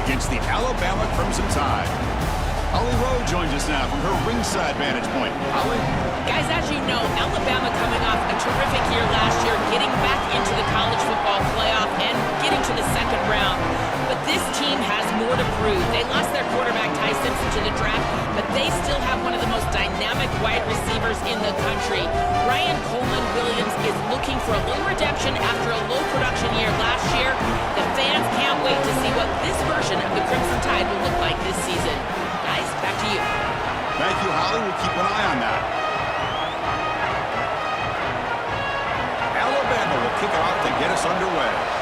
against the Alabama Crimson Tide. Holly Rowe joins us now from her ringside vantage point. Holly? Guys, as you know, Alabama coming off a terrific year last year, getting back into the college football playoff and getting to the second round. But this team has more to prove. They lost their quarterback, Ty Simpson, to the draft, but they still have one of the most dynamic wide receivers in the country. Ryan Coleman-Williams is looking for a little redemption after a low production year last year. The fans can't wait to see what this version of the Crimson Tide will look like this season. Guys, back to you. Thank you, Holly. We'll keep an eye on that. Alabama will kick it off to get us underway.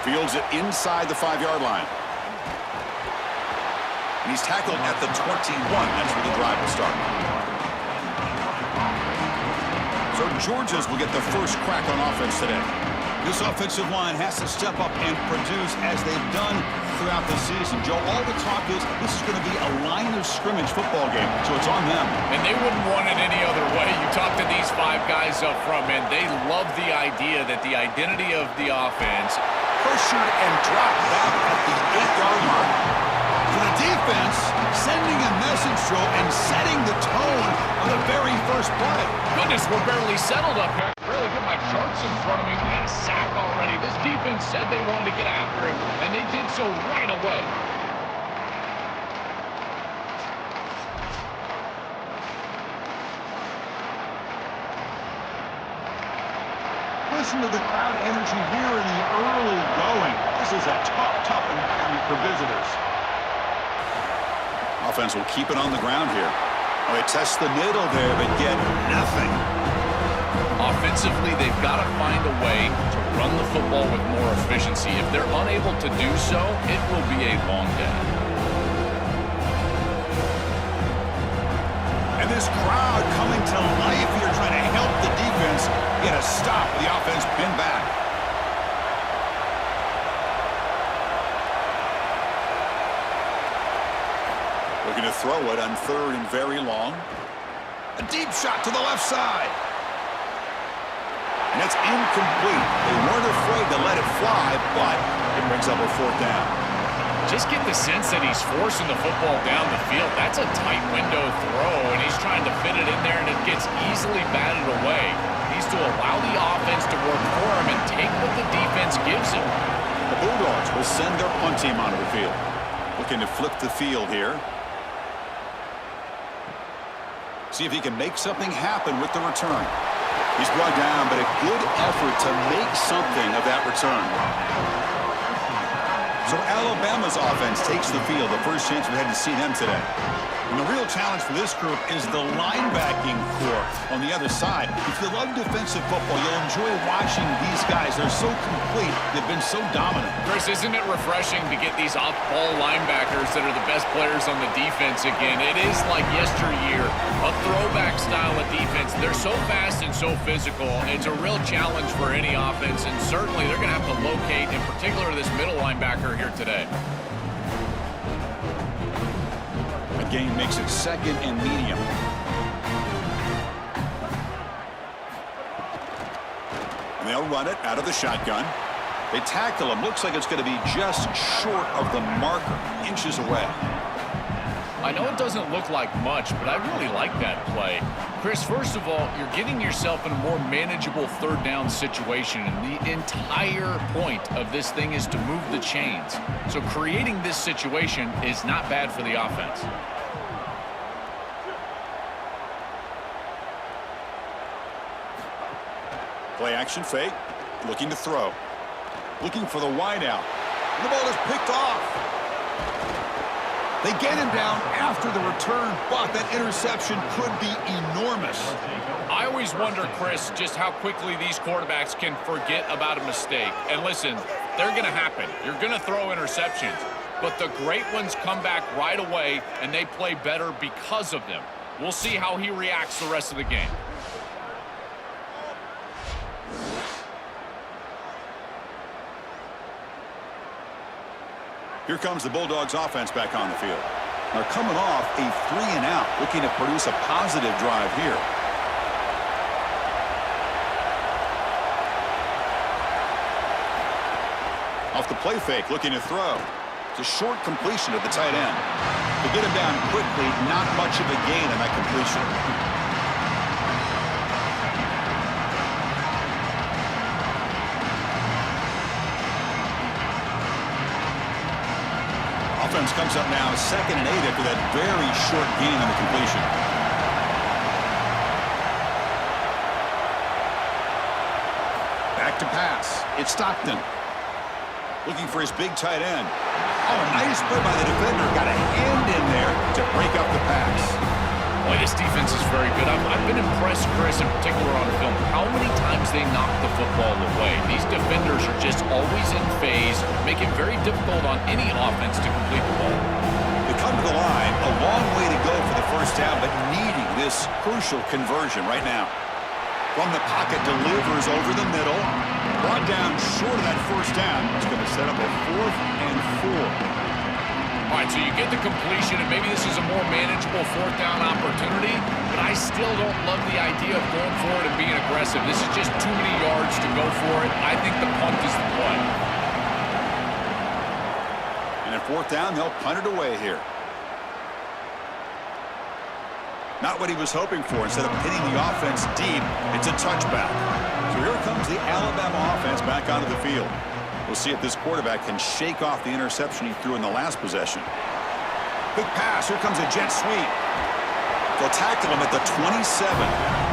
Fields it inside the 5-yard line. And he's tackled at the 21. That's where the drive will start. So Georgia's will get the first crack on offense today. This offensive line has to step up and produce as they've done throughout the season. Joe, all the talk is this is going to be a line of scrimmage football game, so it's on them. And they wouldn't want it any other way. You talk to these 5 guys up front, man, they love the idea that the identity of the offense Pressured and dropped back at the 8-yard mark. For the defense, sending a message, Joe, and setting the tone on the very first play. Goodness, we're barely settled up here. Really get my charts in front of me. We got a sack already. This defense said they wanted to get after him, and they did so right away. Listen to the crowd energy here in the early going. This is a tough environment for visitors. Offense will keep it on the ground here. Oh, they test the middle there, but get nothing. Offensively, they've got to find a way to run the football with more efficiency. If they're unable to do so, it will be a long day. And this crowd coming to life here, trying to help the defense get a stop. The offense pinned back. Looking to throw it on 3rd and very long. A deep shot to the left side. And it's incomplete. They weren't afraid to let it fly, but it brings up a 4th down. Just get the sense that he's forcing the football down the field. That's a tight window throw, and he's trying to fit it in there, and it gets easily batted away. He needs to allow the offense to work for him and take what the defense gives him. The Bulldogs will send their punt team onto the field. Looking to flip the field here. See if he can make something happen with the return. He's brought down, but a good effort to make something of that return. So Alabama's offense takes the field. The first chance we had to see them today. And the real challenge for this group is the linebacking corps on the other side. If you love defensive football, you'll enjoy watching these guys. They're so complete. They've been so dominant. Chris, isn't it refreshing to get these off-ball linebackers that are the best players on the defense again? It is like yesteryear, a throwback style of defense. They're so fast and so physical. It's a real challenge for any offense, and certainly they're going to have to locate, in particular, this middle linebacker here today. The game makes it 2nd and medium. And they'll run it out of the shotgun. They tackle him. Looks like it's going to be just short of the marker, inches away. I know it doesn't look like much, but I really like that play. Chris, first of all, you're getting yourself in a more manageable 3rd down situation, and the entire point of this thing is to move the chains. So creating this situation is not bad for the offense. Play action fake, looking to throw. Looking for the wideout. And the ball is picked off. They get him down after the return, but that interception could be enormous. I always wonder, Chris, just how quickly these quarterbacks can forget about a mistake. And listen, they're going to happen. You're going to throw interceptions. But the great ones come back right away, and they play better because of them. We'll see how he reacts the rest of the game. Here comes the Bulldogs offense back on the field. They're coming off a 3-and-out, looking to produce a positive drive here. Off the play fake, looking to throw. It's a short completion to the tight end. To get him down quickly, not much of a gain on that completion. Offense comes up now 2nd and 8 after that very short gain on the completion. Back to pass. It's Stockton. Looking for his big tight end. Oh, nice play by the defender. Got a hand in there to break up the pass. Boy, this defense is very good. I've been impressed, Chris, in particular on film, how many times they knock the football away. These defenders are just always in phase, making it very difficult on any offense to complete the ball. They come to the line, a long way to go for the first down, but needing this crucial conversion right now. From the pocket, delivers over the middle. Brought down short of that first down. It's going to set up a 4th and 4. All right, so you get the completion, and maybe this is a more manageable 4th down opportunity, but I still don't love the idea of going for it and being aggressive. This is just too many yards to go for it. I think the punt is the play. And at 4th down, they'll punt it away here. Not what he was hoping for. Instead of pinning the offense deep, it's a touchback. So here comes the Alabama offense back onto the field. We'll see if this quarterback can shake off the interception he threw in the last possession. Big pass. Here comes a jet sweep. They'll tackle him at the 27.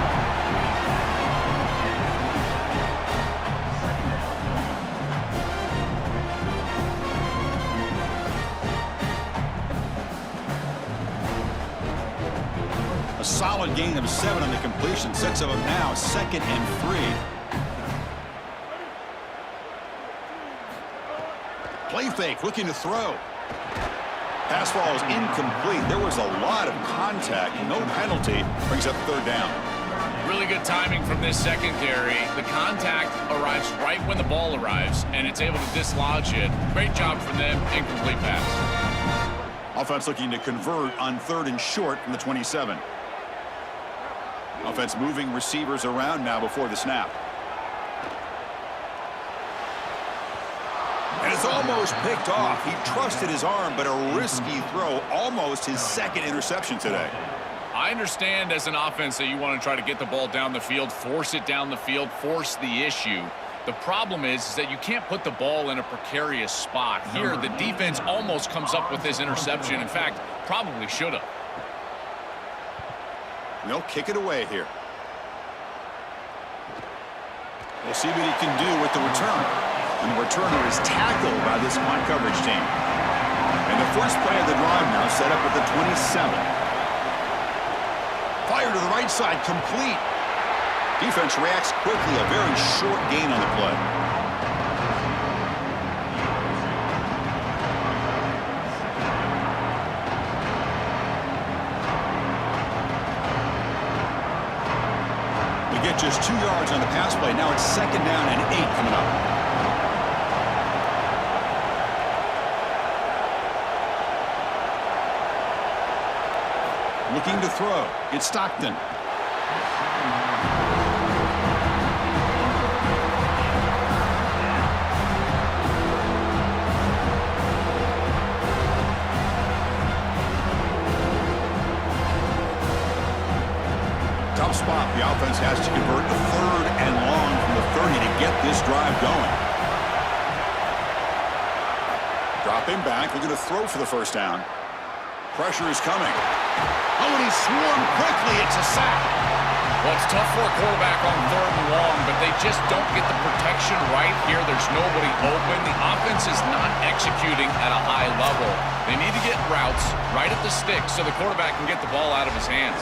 Solid gain of 7 on the completion. Sets up now 2nd and 3. Play fake, looking to throw. Pass ball is incomplete. There was a lot of contact. No penalty. Brings up 3rd down. Really good timing from this secondary. The contact arrives right when the ball arrives, and it's able to dislodge it. Great job from them. Incomplete pass. Offense looking to convert on 3rd and short from the 27. Offense moving receivers around now before the snap. And it's almost picked off. He trusted his arm, but a risky throw. Almost his 2nd interception today. I understand as an offense that you want to try to get the ball down the field, force it down the field, force the issue. The problem is that you can't put the ball in a precarious spot. Here, the defense almost comes up with this interception. In fact, probably should have. They'll kick it away here. We'll see what he can do with the return. And the returner is tackled by this punt coverage team. And the first play of the drive now set up at the 27. Fire to the right side, complete. Defense reacts quickly, a very short gain on the play. Get just 2 yards on the pass play. Now it's 2nd down and 8 coming up. Looking to throw. It's Stockton. Tough spot. The offense has to convert a 3rd and long from the 30 to get this drive going. Dropping back, looking to throw for the first down. Pressure is coming. Oh, and he swarmed quickly. It's a sack. Well, it's tough for a quarterback on 3rd and long, but they just don't get the protection right here. There's nobody open. The offense is not executing at a high level. They need to get routes right at the stick so the quarterback can get the ball out of his hands.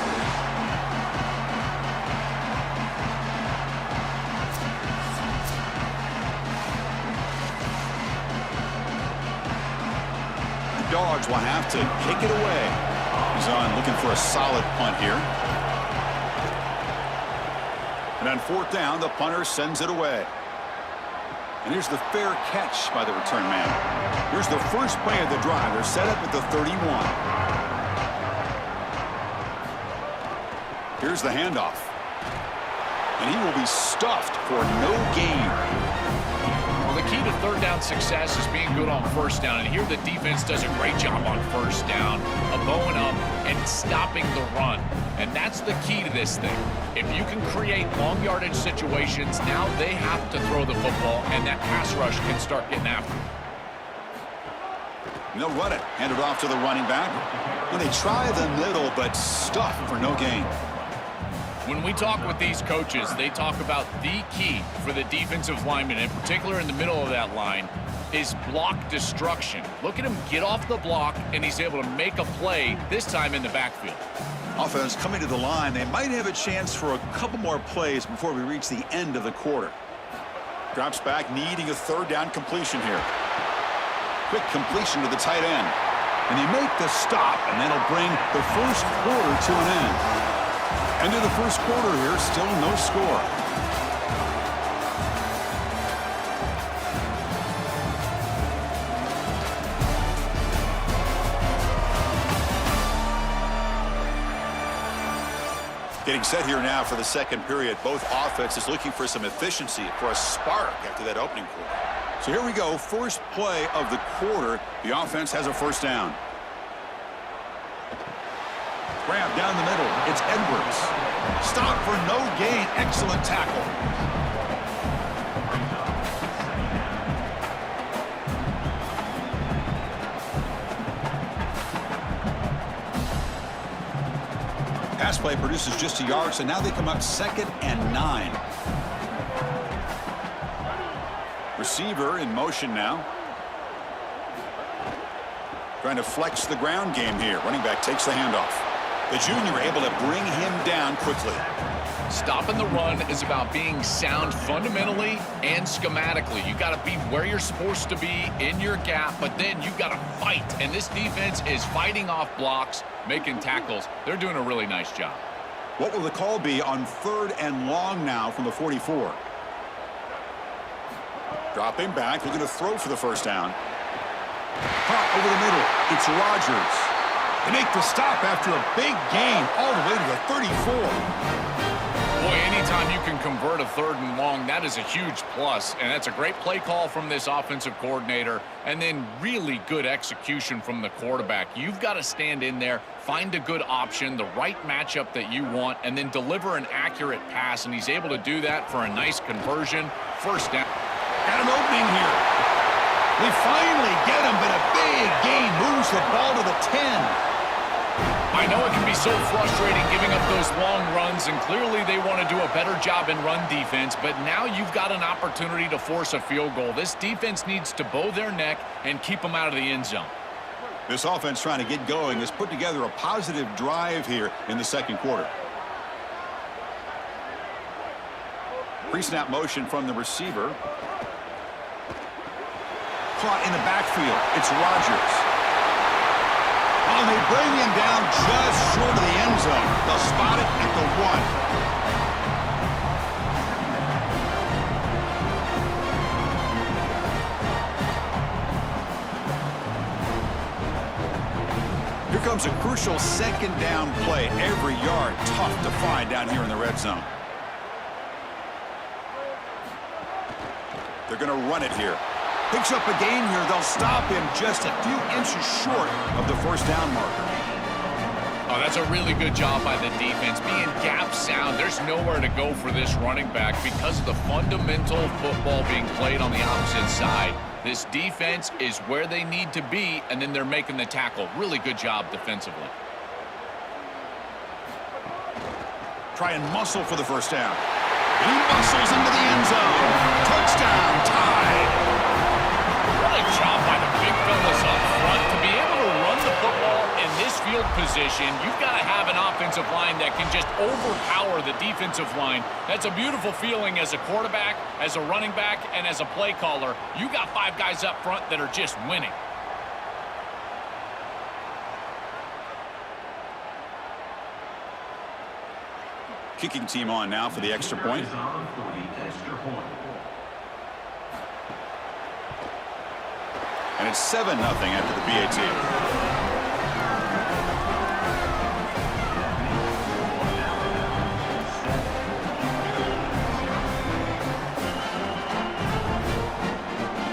Dogs will have to kick it away. He's on looking for a solid punt here. And on 4th down, the punter sends it away. And here's the fair catch by the return man. Here's the first play of the drive. They're set up at the 31. Here's the handoff. And he will be stuffed for no gain. Well, the key to 3rd down down success is being good on first down. And here the defense does a great job on first down of bowing up and stopping the run. And that's the key to this thing. If you can create long yardage situations, now they have to throw the football, and that pass rush can start getting after it. They'll run it. Hand it off to the running back. And they try the middle, but stuff for no gain. When we talk with these coaches, they talk about the key for the defensive lineman, in particular in the middle of that line, is block destruction. Look at him get off the block, and he's able to make a play, this time in the backfield. Offense coming to the line. They might have a chance for a couple more plays before we reach the end of the quarter. Drops back, needing a third down completion here. Quick completion to the tight end. And they make the stop, and that'll bring the first quarter to an end. End of the first quarter here, still no score. Getting set here now for the second period. Both offenses looking for some efficiency, for a spark after that opening quarter. So here we go, first play of the quarter. The offense has a first down. Grab down the middle. It's Edwards. Stop for no gain. Excellent tackle. Pass play produces just a yard, so now they come up 2nd and 9. Receiver in motion now. Trying to flex the ground game here. Running back takes the handoff. The junior able to bring him down quickly. Stopping the run is about being sound fundamentally and schematically. You got to be where you're supposed to be in your gap, but then you got to fight. And this defense is fighting off blocks, making tackles. They're doing a really nice job. What will the call be on 3rd and long now from the 44? Dropping back, looking to throw for the first down. Caught over the middle. It's Rodgers. They make the stop after a big gain all the way to the 34. Boy, anytime you can convert a 3rd and long, that is a huge plus. And that's a great play call from this offensive coordinator. And then really good execution from the quarterback. You've got to stand in there, find a good option, the right matchup that you want, and then deliver an accurate pass. And he's able to do that for a nice conversion. First down. Got an opening here. They finally get him, but a big gain moves the ball to the 10. I know it can be so frustrating giving up those long runs, and clearly they want to do a better job in run defense, but now you've got an opportunity to force a field goal. This defense needs to bow their neck and keep them out of the end zone. This offense trying to get going has put together a positive drive here in the second quarter. Pre-snap motion from the receiver. Caught in the backfield. It's Rodgers. And they bring him down just short of the end zone. They'll spot it at the 1. Here comes a crucial second down play. Every yard tough to find down here in the red zone. They're going to run it here. Picks up a gain here. They'll stop him just a few inches short of the first down marker. Oh, that's a really good job by the defense. Being gap sound, there's nowhere to go for this running back because of the fundamental football being played on the opposite side. This defense is where they need to be, and then they're making the tackle. Really good job defensively. Try and muscle for the first down. He muscles into the end zone. Touchdown, tied. Great job by the big fellas up front. To be able to run the football in this field position, you've got to have an offensive line that can just overpower the defensive line. That's a beautiful feeling as a quarterback, as a running back, and as a play caller. You got 5 guys up front that are just winning. Kicking team on now for the extra point. And it's 7-0 after the PAT.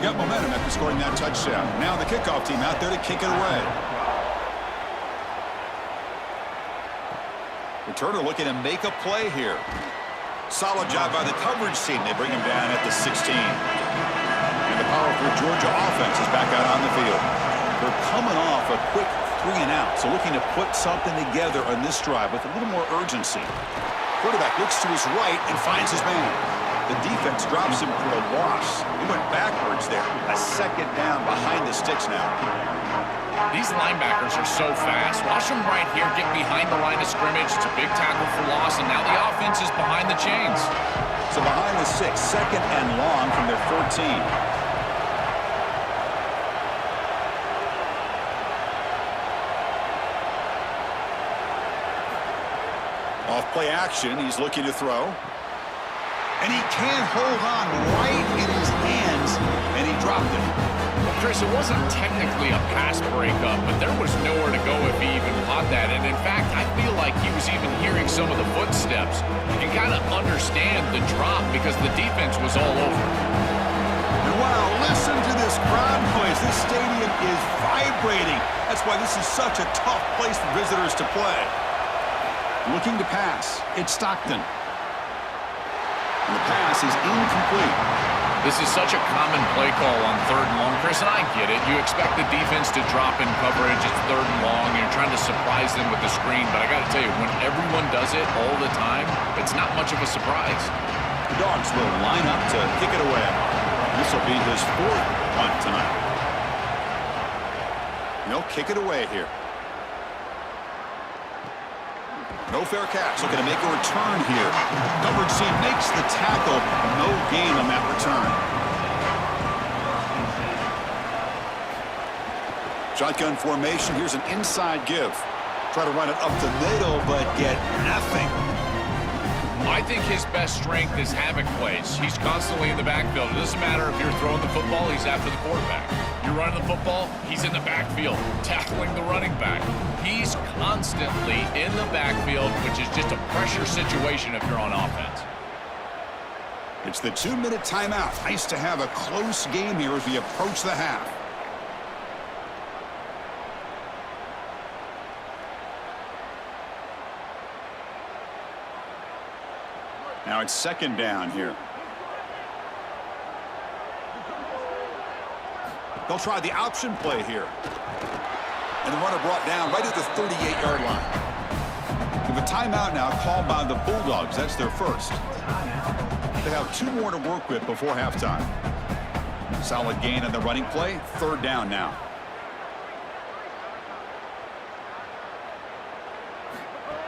Got momentum after scoring that touchdown. Now the kickoff team out there to kick it away. Returner looking to make a play here. Solid job by the coverage team. They bring him down at the 16. And the powerful Georgia offense is back out on the field. They're coming off a quick 3 and out, so looking to put something together on this drive with a little more urgency. Quarterback looks to his right and finds his man. The defense drops him for a loss. He went backwards there. A second down behind the sticks now. These linebackers are so fast. Watch them right here get behind the line of scrimmage. It's a big tackle for loss, and now the offense is behind the chains. So behind the 6, second and long from their 14. Off play action, he's looking to throw. And he can't hold on right in his hands, and he dropped it. Well, Chris, it wasn't technically a pass breakup, but there was nowhere to go if he even caught that. And in fact, I feel like he was even hearing some of the footsteps. You can kind of understand the drop because the defense was all over. And wow, listen to this crowd noise. This stadium is vibrating. That's why this is such a tough place for visitors to play. Looking to pass. It's Stockton. And the pass is incomplete. This is such a common play call on 3rd and long, Chris, and I get it. You expect the defense to drop in coverage. It's 3rd and long, and you're trying to surprise them with the screen. But I got to tell you, when everyone does it all the time, it's not much of a surprise. The Dogs will line up to kick it away. This will be his 4th punt tonight. They'll kick it away here. No fair catch. Looking to make a return here. Coverage team makes the tackle. No gain on that return. Shotgun formation. Here's an inside give. Try to run it up the middle, but get nothing. I think his best strength is havoc plays. He's constantly in the backfield. It doesn't matter if you're throwing the football, he's after the quarterback. You're running the football, he's in the backfield, tackling the running back. He's constantly in the backfield, which is just a pressure situation if you're on offense. It's the 2-minute timeout. Nice to have a close game here as we approach the half. Now it's 2nd down here. They'll try the option play here. And the runner brought down right at the 38-yard line. We have a timeout now called by the Bulldogs. That's their first. They have 2 more to work with before halftime. Solid gain on the running play. 3rd down now.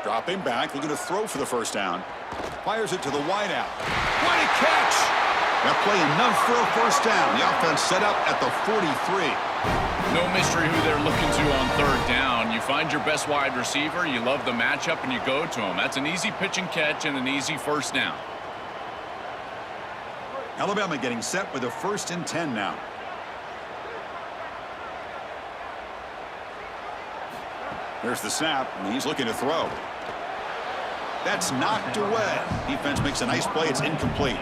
Dropping back, looking to throw for the first down. Fires it to the wideout. What a catch! That play enough for a first down. The offense set up at the 43. No mystery who they're looking to on 3rd down. You find your best wide receiver, you love the matchup, and you go to him. That's an easy pitch and catch and an easy first down. Alabama getting set with a 1st and 10 now. There's the snap, and he's looking to throw. That's knocked away. Defense makes a nice play. It's incomplete.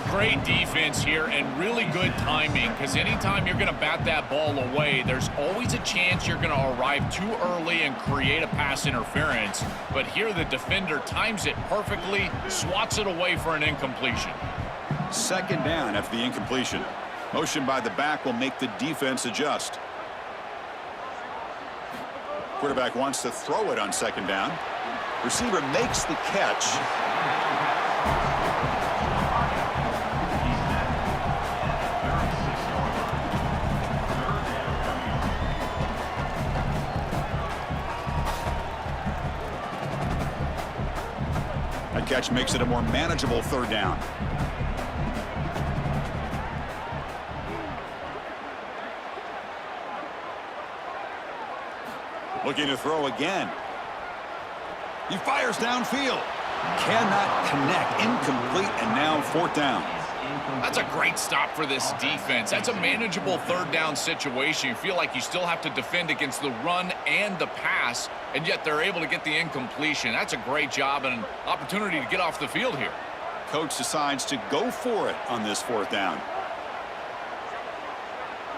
Great defense here and really good timing, because anytime you're going to bat that ball away, there's always a chance you're going to arrive too early and create a pass interference. But here the defender times it perfectly, swats it away for an incompletion. 2nd down after the incompletion. Motion by the back will make the defense adjust. Quarterback wants to throw it on 2nd down. Receiver makes the catch. That catch makes it a more manageable 3rd down. Looking to throw again. He fires downfield. Cannot connect. Incomplete, and now 4th down. That's a great stop for this defense. That's a manageable 3rd down situation. You feel like you still have to defend against the run and the pass, and yet they're able to get the incompletion. That's a great job and an opportunity to get off the field here. Coach decides to go for it on this 4th down.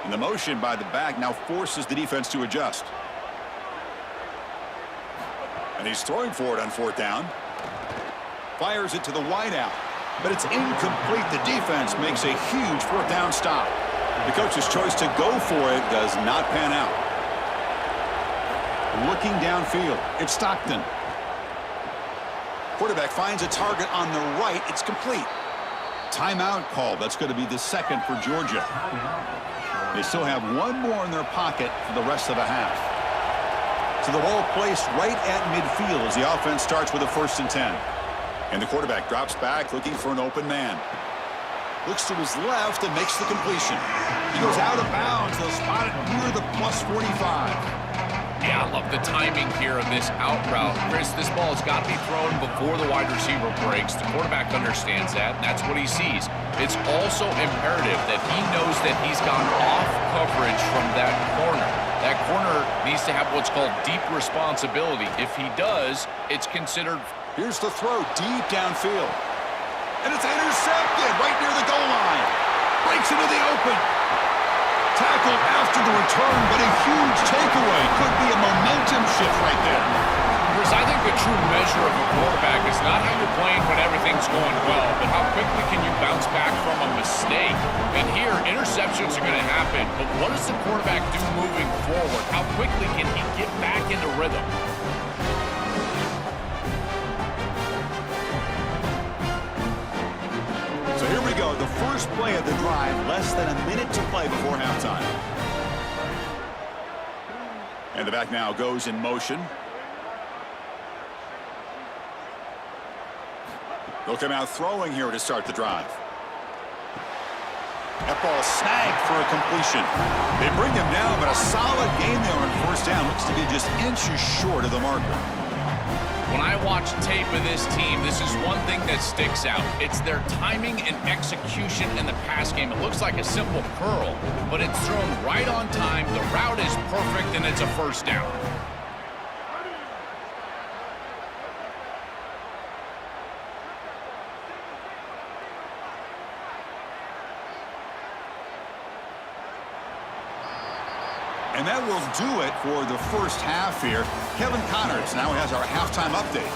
And the motion by the back now forces the defense to adjust. And he's throwing for it on 4th down. Fires it to the wide out. But it's incomplete. The defense makes a huge 4th down stop. The coach's choice to go for it does not pan out. Looking downfield, it's Stockton. Quarterback finds a target on the right. It's complete. Timeout call. That's going to be the second for Georgia. They still have one more in their pocket for the rest of the half. So the ball placed right at midfield as the offense starts with a 1st and 10. And the quarterback drops back looking for an open man. Looks to his left and makes the completion. He goes out of bounds. They'll spot it near the +45. Yeah, I love the timing here of this out route. Chris, this ball has got to be thrown before the wide receiver breaks. The quarterback understands that, and that's what he sees. It's also imperative that he knows that he's gone off coverage from that corner. That corner needs to have what's called deep responsibility. If he does, it's considered. Here's the throw deep downfield. And it's intercepted right near the goal line. Breaks into the open. Tackle after the return, but a huge takeaway. Could be a momentum shift right there. Chris, I think the true measure of a quarterback is not how you're playing when everything's going well, but how quickly can you bounce back from a mistake. And here, interceptions are going to happen, but what does the quarterback do moving forward? How quickly can he get back into rhythm? So here we go, the first play of the drive, less than a minute to play before halftime. And the back now goes in motion. They'll come out throwing here to start the drive. That ball snagged for a completion. They bring him down, but a solid gain there on 1st down. Looks to be just inches short of the marker. When I watch tape of this team, this is one thing that sticks out. It's their timing and execution in the pass game. It looks like a simple curl, but it's thrown right on time. The route is perfect, and it's a 1st down. And that will do it for the first half here. Kevin Connors now has our halftime update.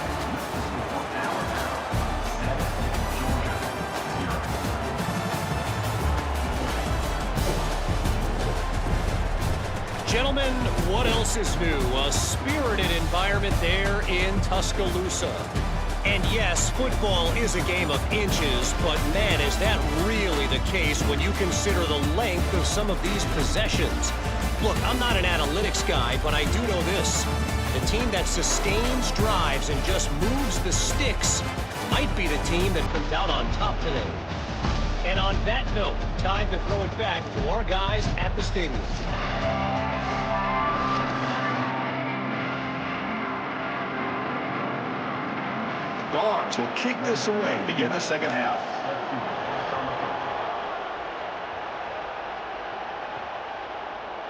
Gentlemen, what else is new? A spirited environment there in Tuscaloosa. And yes, football is a game of inches, but man, is that really the case when you consider the length of some of these possessions. Look, I'm not an analytics guy, but I do know this. The team that sustains drives and just moves the sticks might be the team that comes out on top today. And on that note, time to throw it back to our guys at the stadium. Dogs will kick this away to begin the second half.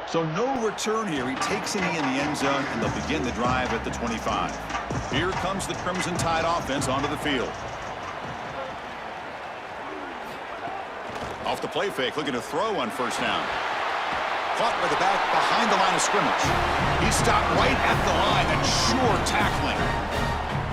So no return here. He takes it in the end zone, and they'll begin the drive at the 25. Here comes the Crimson Tide offense onto the field. Off the play fake, looking to throw on 1st down. Caught by the back behind the line of scrimmage. He stopped right at the line and sure tackling.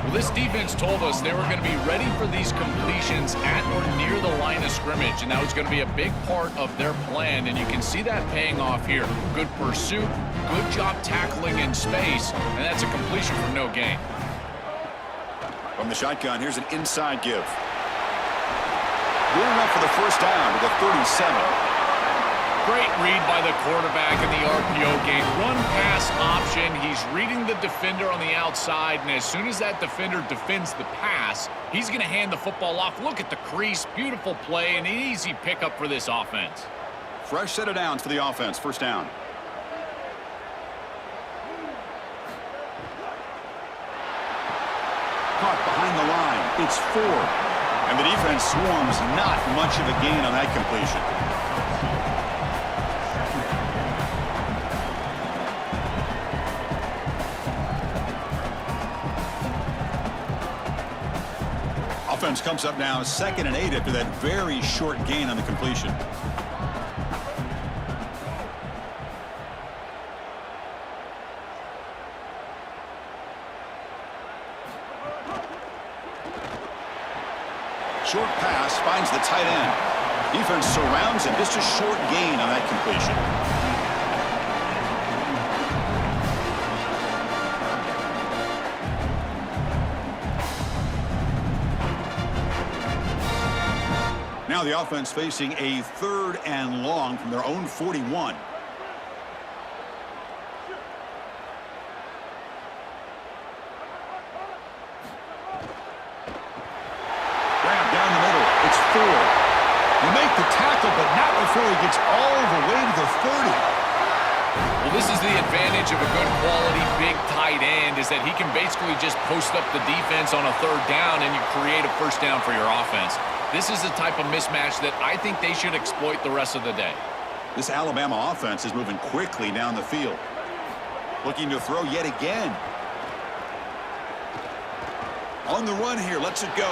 Well, this defense told us they were going to be ready for these completions at or near the line of scrimmage, and that was going to be a big part of their plan, and you can see that paying off here. Good pursuit, good job tackling in space, and that's a completion for no gain. From the shotgun, here's an inside give. Good enough for the 1st down to the 37. Great read by the quarterback in the RPO game. Run-pass option. He's reading the defender on the outside, and as soon as that defender defends the pass, he's going to hand the football off. Look at the crease. Beautiful play, and an easy pickup for this offense. Fresh set of downs for the offense. 1st down. Caught behind the line. It's 4. And the defense swarms not much of a gain on that completion. Offense comes up now 2nd and 8 after that very short gain on the completion. finds the tight end. Defense surrounds him. Just a short gain on that completion. Now the offense facing a 3rd and long from their own 41. You make the tackle, but not before he gets all the way to the 30. Well, this is the advantage of a good quality big tight end, is that he can basically just post up the defense on a 3rd down and you create a 1st down for your offense. This is the type of mismatch that I think they should exploit the rest of the day. This Alabama offense is moving quickly down the field. Looking to throw yet again. On the run here, lets it go.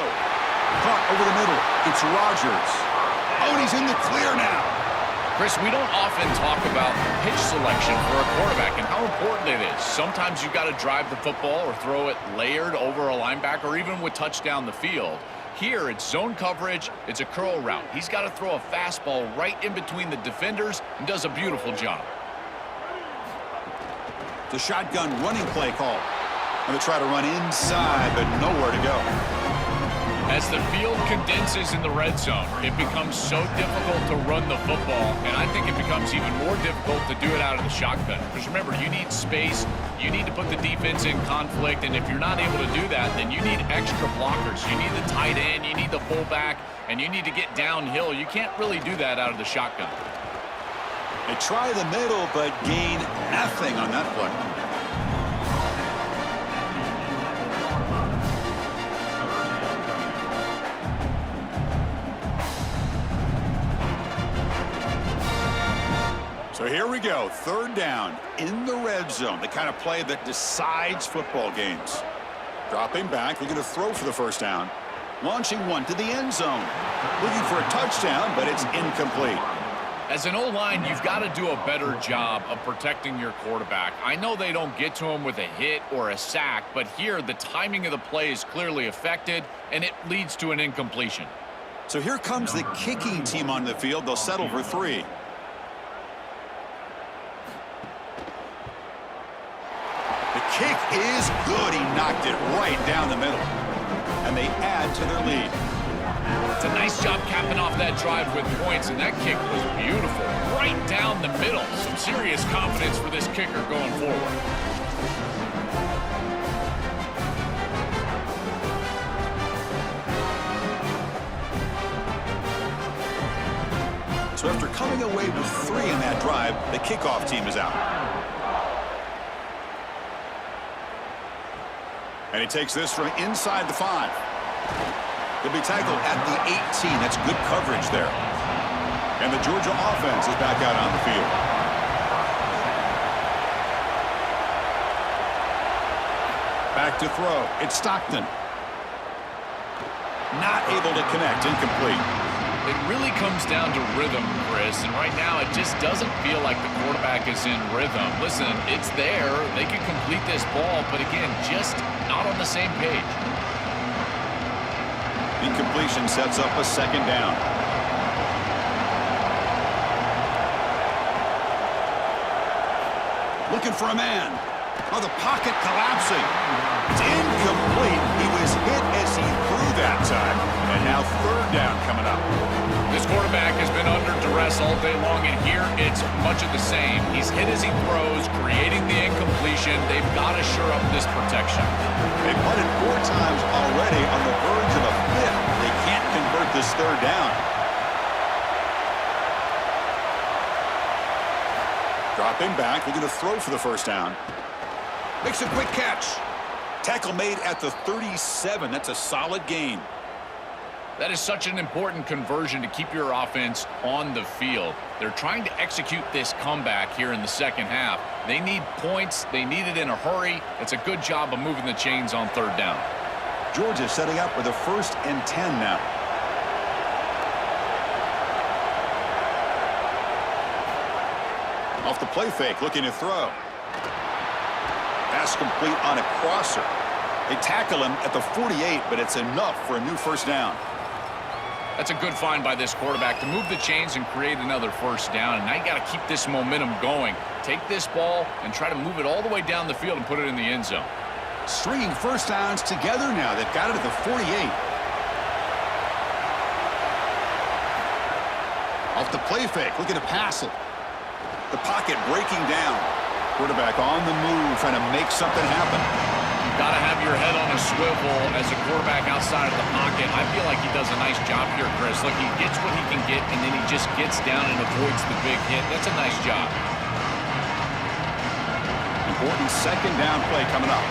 Caught over the middle. It's Rodgers. Oh, and he's in the clear now. Chris, we don't often talk about pitch selection for a quarterback and how important it is. Sometimes you've got to drive the football or throw it layered over a linebacker or even with touch down the field. Here, it's zone coverage. It's a curl route. He's got to throw a fastball right in between the defenders and does a beautiful job. The shotgun running play call. Going to try to run inside, but nowhere to go. As the field condenses in the red zone, it becomes so difficult to run the football, and I think it becomes even more difficult to do it out of the shotgun. Because remember, you need space, you need to put the defense in conflict, and if you're not able to do that, then you need extra blockers. You need the tight end, you need the fullback, and you need to get downhill. You can't really do that out of the shotgun. They try the middle, but gain nothing on that play. So here we go, 3rd down in the red zone, the kind of play that decides football games. Dropping back, looking to throw for the 1st down. Launching one to the end zone. Looking for a touchdown, but it's incomplete. As an O-line, you've got to do a better job of protecting your quarterback. I know they don't get to him with a hit or a sack, but here the timing of the play is clearly affected, and it leads to an incompletion. So here comes the kicking team on the field. They'll settle for 3. The kick is good. He knocked it right down the middle. And they add to their lead. It's a nice job capping off that drive with points, and that kick was beautiful. Right down the middle. Some serious confidence for this kicker going forward. So after coming away with 3 in that drive, the kickoff team is out. And he takes this from inside the 5. He'll be tackled at the 18. That's good coverage there. And the Georgia offense is back out on the field. Back to throw. It's Stockton. Not able to connect. Incomplete. It really comes down to rhythm, Chris, and right now it just doesn't feel like the quarterback is in rhythm. Listen, it's there. They can complete this ball, but again, just not on the same page. Incompletion sets up a 2nd down. Looking for a man. Oh, the pocket collapsing. It's incomplete. He was hit as he threw that time. And now 3rd down coming up. This quarterback has been under duress all day long, and here it's much of the same. He's hit as he throws, creating the incompletion. They've got to shore up this protection. They punted 4 times already, on the verge of a 5th. They can't convert this 3rd down. Dropping back, looking to throw for the 1st down. Makes a quick catch. Tackle made at the 37. That's a solid gain. That is such an important conversion to keep your offense on the field. They're trying to execute this comeback here in the 2nd half. They need points. They need it in a hurry. It's a good job of moving the chains on 3rd down. Georgia setting up with a 1st and 10 now. Off the play fake, looking to throw. Pass complete on a crosser. They tackle him at the 48, but it's enough for a new 1st down. That's a good find by this quarterback to move the chains and create another first down. And now you got to keep this momentum going. Take this ball and try to move it all the way down the field and put it in the end zone. Stringing first downs together now. They've got it at the 48. Off the play fake, looking to pass it. The pocket breaking down. Quarterback on the move, trying to make something happen. You've got to have your head on a swivel as a quarterback outside of the pocket. I feel like he does a nice job here, Chris. Look, he gets what he can get, and then he just gets down and avoids the big hit. That's a nice job. Important second down play coming up.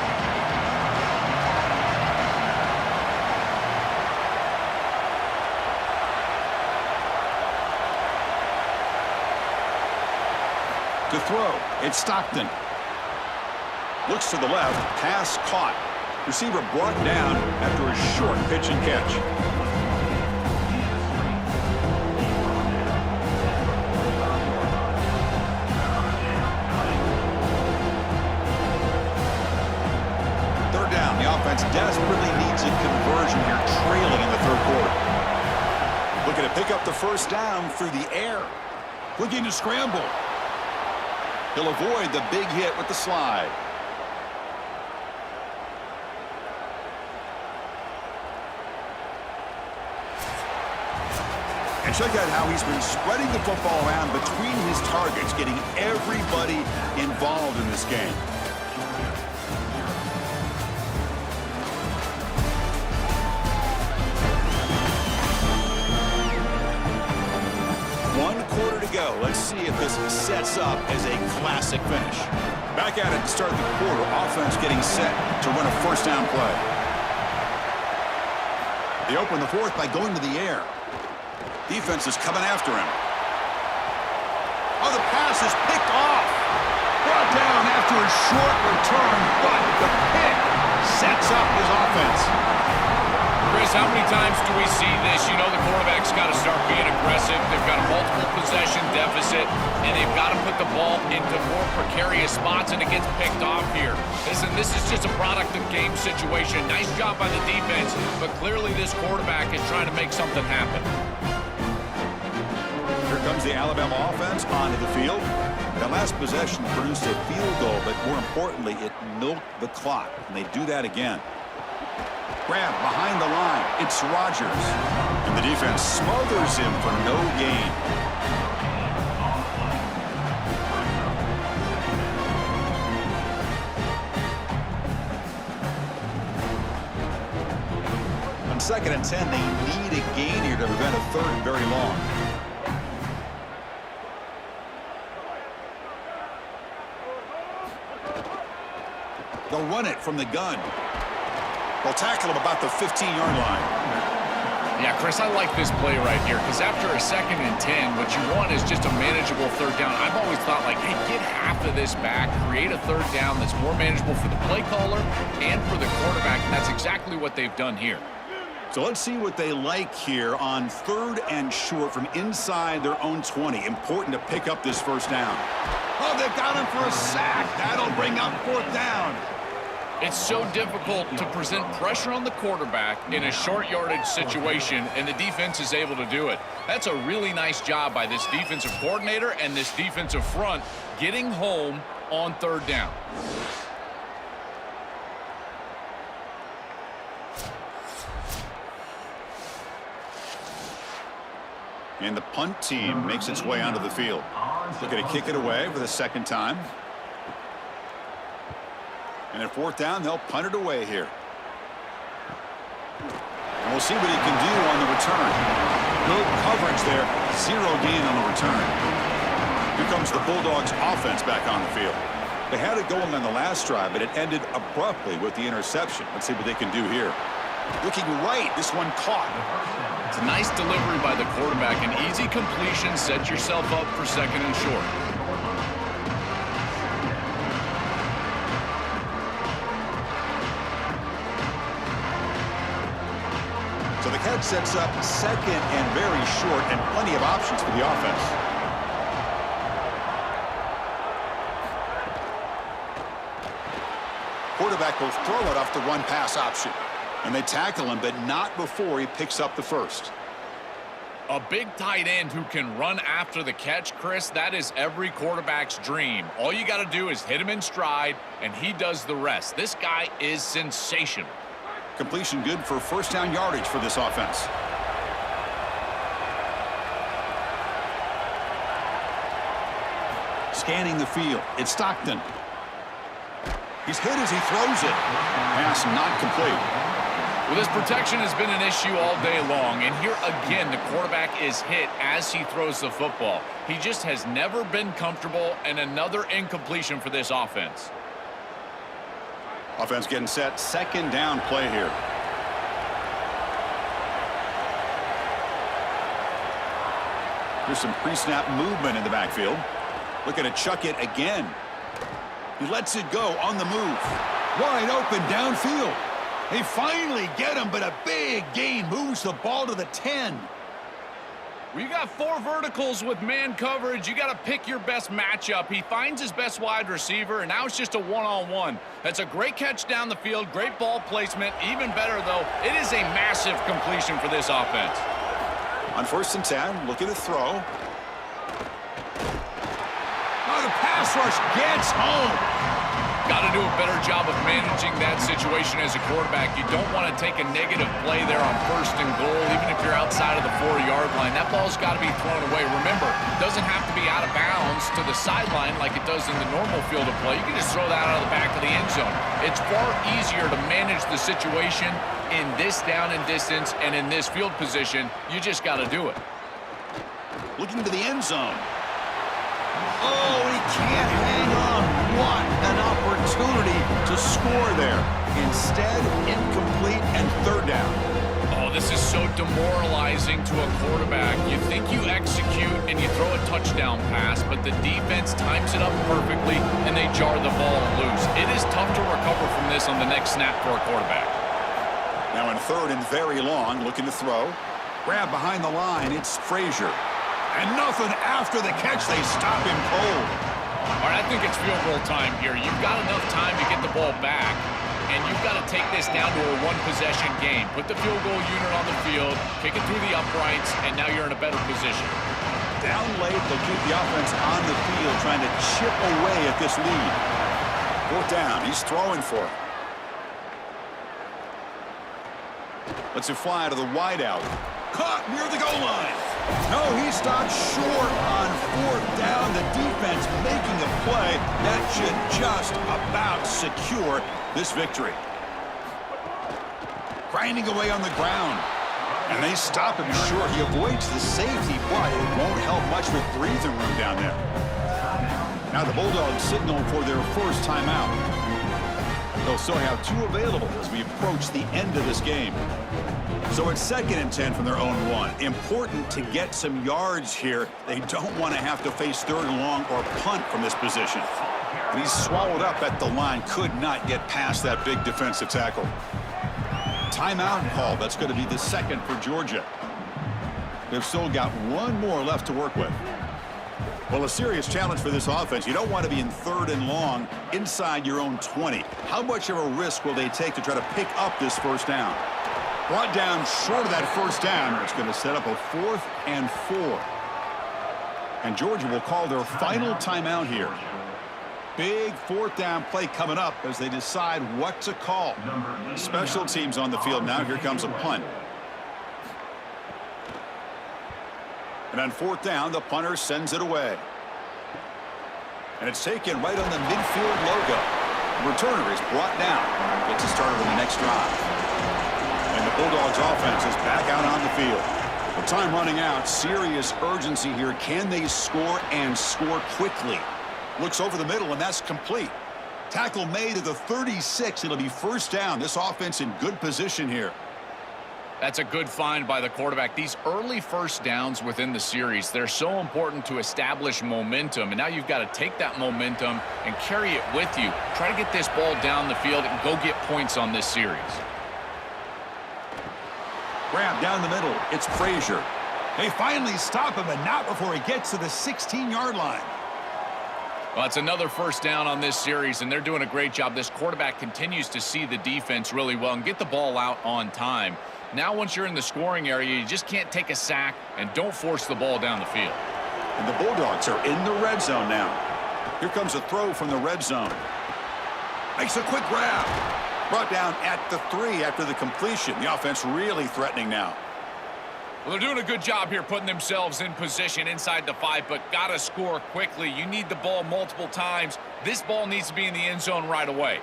To throw, it's Stockton. Looks to the left, pass caught. Receiver brought down after a short pitch and catch. Third down, the offense desperately needs a conversion here, trailing in the third quarter. Looking to pick up the first down through the air. Looking to scramble. He'll avoid the big hit with the slide. And check out how he's been spreading the football around between his targets, getting everybody involved in this game. Quarter to go. Let's see if this sets up as a classic finish. Back at it to start the quarter. Offense getting set to run a first down play. They open the fourth by going to the air. Defense is coming after him. Oh, the pass is picked off. Brought down after a short return, but the pick sets up his offense. Chris, how many times do we see this? You know the quarterback's got to start being aggressive. They've got a multiple possession deficit, and they've got to put the ball into more precarious spots, and it gets picked off here. Listen, this is just a product of game situation. Nice job by the defense, but clearly this quarterback is trying to make something happen. Here comes the Alabama offense onto the field. That last possession produced a field goal, but more importantly, it milked the clock, and they do that again. Grab behind the line. It's Rodgers. And the defense smothers him for no gain. On 2nd and 10, they need a gain here to prevent a third and very long. They'll run it from the gun. They'll tackle him about the 15-yard line. Yeah, Chris, I like this play right here because after a 2nd and 10, what you want is just a manageable third down. I've always thought, like, hey, get half of this back, create a third down that's more manageable for the play caller and for the quarterback, and that's exactly what they've done here. So let's see what they like here on 3rd and short from inside their own 20. Important to pick up this first down. Oh, they've got him for a sack. That'll bring up 4th down. It's so difficult to present pressure on the quarterback in a short yardage situation, and the defense is able to do it. That's a really nice job by this defensive coordinator and this defensive front getting home on 3rd down. And the punt team makes its way onto the field. Looking to kick it away for the 2nd time. And at 4th down, they'll punt it away here. And we'll see what he can do on the return. Good coverage there. 0 gain on the return. Here comes the Bulldogs offense back on the field. They had it going on the last drive, but it ended abruptly with the interception. Let's see what they can do here. Looking right. This one caught. It's a nice delivery by the quarterback. An easy completion. Set yourself up for 2nd and short. So the catch sets up 2nd and very short and plenty of options for the offense. Quarterback will throw it off the run pass option. And they tackle him, but not before he picks up the first. A big tight end who can run after the catch, Chris, that is every quarterback's dream. All you got to do is hit him in stride, and he does the rest. This guy is sensational. Completion good for first down yardage for this offense. Scanning the field. It's Stockton. He's hit as he throws it. Pass not complete. Well, this protection has been an issue all day long, and here again the quarterback is hit as he throws the football. He just has never been comfortable, and another incompletion for this offense. Offense getting set. Second down play here. There's some pre-snap movement in the backfield. Looking to chuck it again. He lets it go on the move. Wide open downfield. They finally get him, but a big gain moves the ball to the 10. We got 4 verticals with man coverage. You got to pick your best matchup. He finds his best wide receiver, and now it's just a one-on-one. That's a great catch down the field, great ball placement. Even better, though, it is a massive completion for this offense. On 1st and 10, looking to throw. Oh, the pass rush gets home. Got to do a better job of managing that situation as a quarterback. You don't want to take a negative play there on 1st and goal, even if you're outside of the 4-yard line. That ball's got to be thrown away. Remember, it doesn't have to be out of bounds to the sideline like it does in the normal field of play. You can just throw that out of the back of the end zone. It's far easier to manage the situation in this down and distance and in this field position. You just got to do it. Looking to the end zone. Oh, he can't hang on. What an opportunity to score there. Instead, incomplete and 3rd down. Oh, this is so demoralizing to a quarterback. You think you execute and you throw a touchdown pass, but the defense times it up perfectly and they jar the ball loose. It is tough to recover from this on the next snap for a quarterback. Now in 3rd and very long, looking to throw. Grab behind the line, it's Frazier. And nothing after the catch. They stop him cold. All right, I think it's field goal time here. You've got enough time to get the ball back, and you've got to take this down to a one-possession game. Put the field goal unit on the field, kick it through the uprights, and now you're in a better position. Down late, they'll keep the offense on the field, trying to chip away at this lead. 4th down, he's throwing for it. Lets it fly to the wideout. Caught near the goal line. No, he stopped short on 4th down. The defense making a play that should just about secure this victory. Grinding away on the ground. And they stop him short. He avoids the safety, but it won't help much with breathing room down there. Now the Bulldogs signal for their first timeout. They'll still have 2 available as we approach the end of this game. So it's 2nd and 10 from their own 1. Important to get some yards here. They don't want to have to face 3rd and long or punt from this position. And he's swallowed up at the line. Could not get past that big defensive tackle. Timeout call. That's going to be the 2nd for Georgia. They've still got 1 more left to work with. Well, a serious challenge for this offense. You don't want to be in 3rd and long inside your own 20. How much of a risk will they take to try to pick up this 1st down? Brought down short of that 1st down. It's going to set up a 4th and 4. And Georgia will call their final timeout here. Big 4th down play coming up as they decide what to call. Special teams on the field now. Here comes a punt. And on 4th down, the punter sends it away. And it's taken right on the midfield logo. The returner is brought down. Gets it started on the next drive. And the Bulldogs offense is back out on the field. With time running out, serious urgency here. Can they score and score quickly? Looks over the middle, and that's complete. Tackle made at the 36. It'll be 1st down. This offense in good position here. That's a good find by the quarterback. These early 1st downs within the series, they're so important to establish momentum. And now you've got to take that momentum and carry it with you. Try to get this ball down the field and go get points on this series. Grab down the middle. It's Frazier. They finally stop him, but not before he gets to the 16-yard line. Well, it's another first down on this series, and they're doing a great job. This quarterback continues to see the defense really well and get the ball out on time. Now, once you're in the scoring area, you just can't take a sack and don't force the ball down the field. And the Bulldogs are in the red zone now. Here comes a throw from the red zone. Makes a quick grab. Brought down at the 3 after the completion. The offense really threatening now. Well, they're doing a good job here putting themselves in position inside the 5, but got to score quickly. You need the ball multiple times. This ball needs to be in the end zone right away.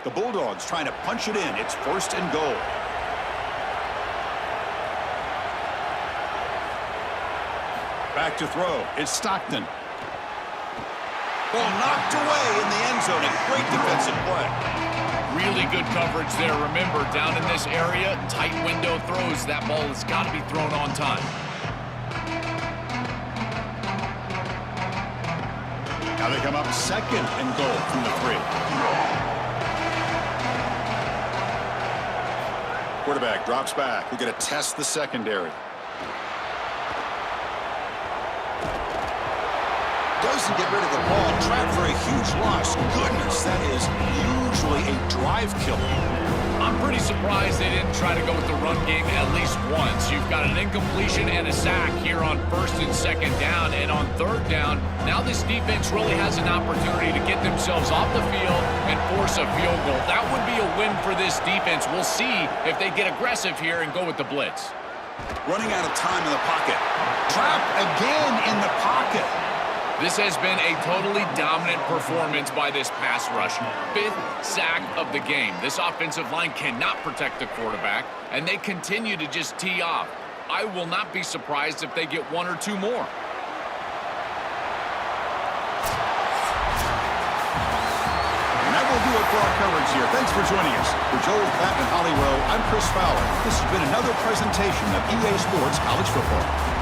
The Bulldogs trying to punch it in. It's 1st and goal. Back to throw. It's Stockton. Ball knocked away in the end zone. A great defensive play. Really good coverage there. Remember, down in this area, tight window throws. That ball has got to be thrown on time. Now they come up 2nd and goal from the 3. Quarterback drops back. We're going to test the secondary. Doesn't get rid of the ball. Trapped for a huge loss. Goodness, that is usually a drive killer. I'm pretty surprised they didn't try to go with the run game at least once. You've got an incompletion and a sack here on 1st and 2nd down. And on 3rd down, now this defense really has an opportunity to get themselves off the field and force a field goal. That would be a win for this defense. We'll see if they get aggressive here and go with the blitz. Running out of time in the pocket. Trapped again in the pocket. This has been a totally dominant performance by this pass rush. 5th sack of the game. This offensive line cannot protect the quarterback, and they continue to just tee off. I will not be surprised if they get 1 or 2 more. And that will do it for our coverage here. Thanks for joining us. For Joel, Pat, and Holly Rowe, I'm Chris Fowler. This has been another presentation of EA Sports College Football.